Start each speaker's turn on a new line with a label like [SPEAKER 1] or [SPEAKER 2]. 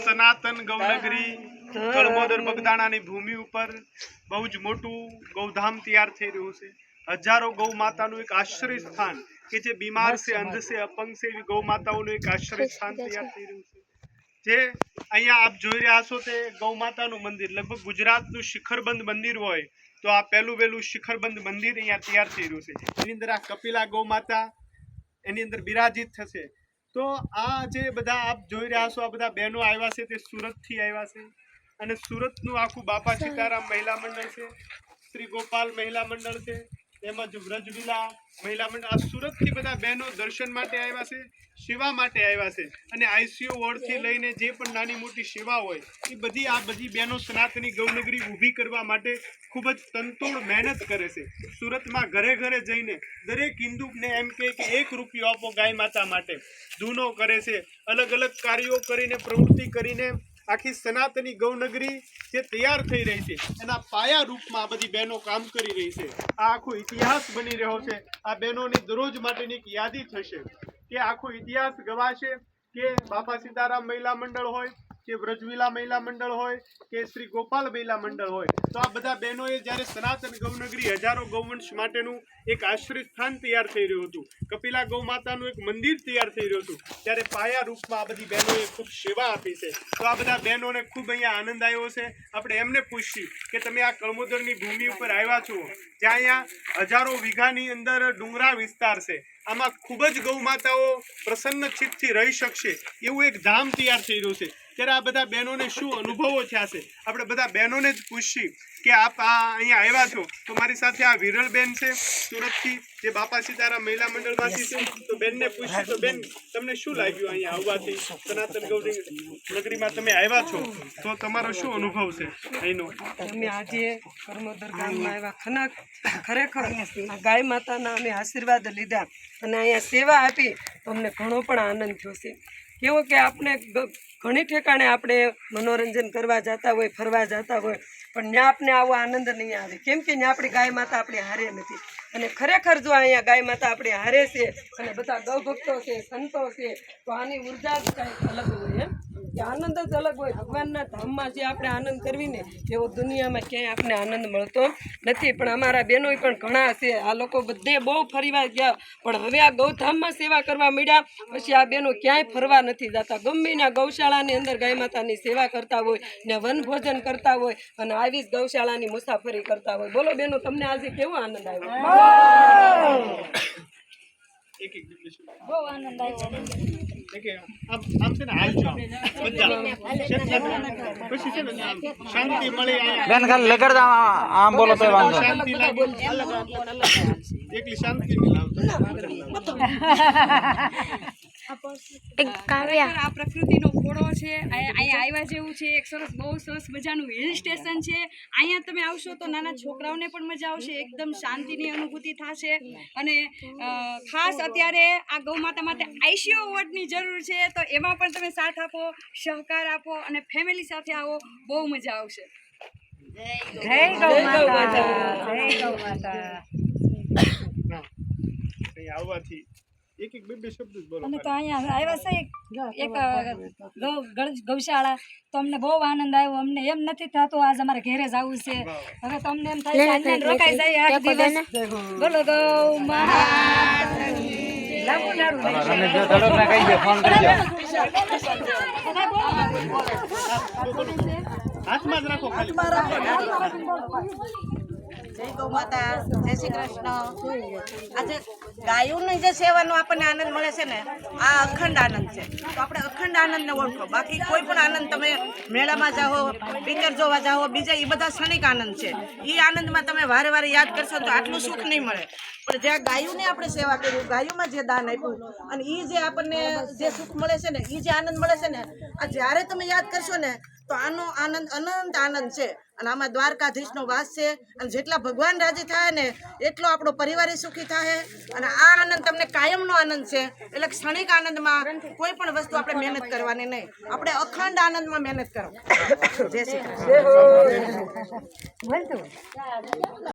[SPEAKER 1] સનાતન ગૌનગરી કળમોદર બગદાણાની ભૂમિ ઉપર બહુ જ મોટું ગૌધામ તૈયાર થઈ રહ્યું છે। હજારો ગૌ માતાનું એક આશ્રય સ્થાન કે જે બીમાર છે, અંધ છે, અપંગ છે એવી ગૌ માતાઓનું એક આશ્રય સ્થાન તૈયાર થઈ રહ્યું છે। જે અહીંયા આપ જોઈ રહ્યા છો તે ગૌ માતાનું મંદિર લગભગ ગુજરાતનું શિખરબંધ મંદિર હોય તો આ પહેલું વહેલું શિખરબંધ મંદિર અહીંયા તૈયાર થઈ રહ્યું છે। એની અંદર આ કપિલા ગૌ માતા એની અંદર બિરાજિત થશે। તો આ જે બધા આપ જોઈ રહ્યા છો આ બધા બહેનો આવ્યા છે તે સુરતથી આવ્યા છે અને સુરતનું આખું બાપા સીતારામ મહિલા મંડળ છે, શ્રી ગોપાલ મહિલા મંડળ છે, તેમજ વ્રજવિલા મહિલા મંડળ, આ સુરતથી બધા બહેનો દર્શન માટે આવ્યા છે, સેવા માટે આવ્યા છે અને આઈસીયુ વોર્ડથી લઈને જે પણ નાની મોટી સેવા હોય એ બધી આ બધી બહેનો સનાતની ગૌનગરી ઊભી કરવા માટે ખૂબ જ તનતોડ મહેનત કરે છે। સુરતમાં ઘરે ઘરે જઈને દરેક હિન્દુને એમ કહે કે 1 રૂપિયો આપો ગાય માતા માટે, ધૂનો કરે છે, અલગ અલગ કાર્યો કરીને પ્રવૃત્તિ કરીને આખી સનાતની ગૌનગરી જે તૈયાર થઈ રહી છે એના પાયા રૂપમાં આ બધી બહેનો કામ કરી રહી છે। આ આખો ઇતિહાસ બની રહ્યો છે। આ બહેનોની દરરોજ માટેની એક યાદી થશે કે આખો ઇતિહાસ ગવાશે કે બાપા સીતારામ મહિલા મંડળ હોય કે વ્રજવિલા મહિલા મંડળ હોય કે શ્રી ગોપાલ મહિલા મંડળ હોય તો આ બધા બહેનોએ જ્યારે સનાતન ગૌનગરી હજારો ગૌવંશ માટેનું એક આશ્રય સ્થાન તૈયાર થઈ રહ્યું હતું, કપિલા ગૌ માતાનું એક મંદિર તૈયાર થઈ રહ્યું હતું, ત્યારે પાયા રૂપમાં આ બધી બહેનોએ ખૂબ સેવા આપી છે। તો આ બધા બહેનોને ખૂબ અહીંયા આનંદ આવ્યો છે। આપણે એમને પૂછીએ કે તમે આ કળમોદરની ભૂમિ ઉપર આવ્યા છો જ્યાં અહીંયા હજારો વીઘાની અંદર ડુંગરા વિસ્તાર છે, આમાં ખૂબ જ ગૌ માતાઓ પ્રસન્ન ચિત્તથી રહી શકશે એવું એક ધામ તૈયાર થઈ રહ્યું છે। ત્યારે આ બધા બહેનોને શું અનુભવો થયા છે આપણે બધા બહેનોને જ પૂછીએ કે આપ અહીંયા આવ્યા છો। તો મારી સાથે આ વિરલબેન છે સુરતથી જે બાપા સીતારામ મહિલા મંડળમાંથી છે। તો બેનને પૂછીએ તો બેન તમને શું લાગ્યું અહીંયા આવવાથી, સનાતન ગૌનગરીમાં તમે આવ્યા છો તો તમારો શું અનુભવ છે અહીંનો?
[SPEAKER 2] અમે આજે કળમોદર ગામમાં આવ્યા, ખરેખર ગાય માતાના અમે આશીર્વાદ લીધા અને અહીંયા સેવા આપી તો અમને ઘણો પણ આનંદ થયો છે। કેવું કે આપણે ઘણી ઠેકાણે આપણે મનોરંજન કરવા જતા હોય, ફરવા જતા હોય, પણ ત્યાં આપણે આવો આનંદ નહીં આવે કેમ કે ત્યાં આપણી ગાય માતા આપણી હારે નથી। અને ખરેખર જો અહીંયા ગાય માતા આપણી હારે છે અને બધા ગૌભક્તો છે, સંતો છે તો આની ઉર્જા જ કંઈક અલગ હોય એમ કે આનંદ જ અલગ હોય। ભગવાનના ધામમાં જે આપણે આનંદ કરવી ને એવો દુનિયામાં ક્યાંય આપણે આનંદ મળતો નથી। પણ અમારા બહેનોય પણ ઘણા છે, આ લોકો બધે બહુ ફરવા ગયા પણ હવે આ ગૌધામમાં સેવા કરવા મળ્યા પછી આ બહેનો ક્યાંય ફરવા નથી જતા, ગમે ગૌશાળાની અંદર ગાય માતાની સેવા કરતા હોય ને વનભોજન કરતા હોય અને આવી જ ગૌશાળાની મુસાફરી કરતા હોય। બોલો બેનો તમને આજે કેવો આનંદ આવ્યો?
[SPEAKER 3] બહુ આનંદ આવ્યો।
[SPEAKER 1] આમ છે ને હાલજો પછી છે ને શાંતિ મળી
[SPEAKER 4] બેન ખાલી લગડ આમ બોલો તો વાંધો
[SPEAKER 1] શાંતિ લાગે એકલી શાંતિ નહીં
[SPEAKER 3] આ પ્રકૃતિનો ખોળો છે, અહીંયા આવ્યા જેવું છે, એક બહુ સરસ મજાનું હિલ સ્ટેશન છે। અહીંયા તમે આવશો તો નાના છોકરાઓને પણ મજા આવશે, એકદમ શાંતિની અનુભૂતિ થશે અને ખાસ અત્યારે આ ગૌ માતા માટે આઈસીયુ વોર્ડની જરૂર છે તો એમાં પણ તમે સાથ આપો, સહકાર આપો અને ફેમિલી સાથે આવો, બહુ મજા આવશે।
[SPEAKER 1] જય ગૌ માતા, જય ગૌ માતા। આવવાથી એક બે શબ્દ બોલો।
[SPEAKER 5] અમે તો અહીંયા આવ્યા છે એક ગૌશાળા તો અમને બહુ આનંદ આવ્યો। અમને એમ નથી થતું આજ અમારે ઘેરે જવું છે, હવે તો અમને એમ થાય કે રોકાઈ જાય 8 દિવસ। બોલો ગૌ માતાની
[SPEAKER 1] હાથમાં જ રાખો ખાલી।
[SPEAKER 6] જય ગૌ માતા, જય શ્રી કૃષ્ણ। આજે ગાયોની જે સેવાનો આપણને આનંદ મળે છે ને આ અખંડ આનંદ છે, તો આપણે અખંડ આનંદને ઓળખો। બાકી કોઈ પણ આનંદ તમે મેળામાં જાઓ, પિક્ચર જોવા જાઓ, બીજા એ બધા ક્ષણિક આનંદ છે, એ આનંદમાં તમે વારે વારે યાદ કરશો તો આટલું સુખ નહીં મળે। પણ જ્યાં ગાયોની આપણે સેવા કર્યું, ગાયોમાં જે દાન આપ્યું અને એ જે આપણને જે સુખ મળે છે ને, એ જે આનંદ મળે છે ને, આ જ્યારે તમે યાદ કરશો ને તો આનો આનંદ અનંત આનંદ છે। અને આમાં દ્વારકાધીશનો વાસ છે અને જેટલા ભગવાન રાજી થાય ને એટલો આપણો પરિવાર સુખી થાય અને આ આનંદ તમને કાયમનો આનંદ છે। એટલે ક્ષણિક આનંદમાં કોઈ પણ વસ્તુ આપણે મહેનત કરવાની નહીં, આપણે અખંડ આનંદમાં મહેનત કરો। જય શ્રી કૃષ્ણ।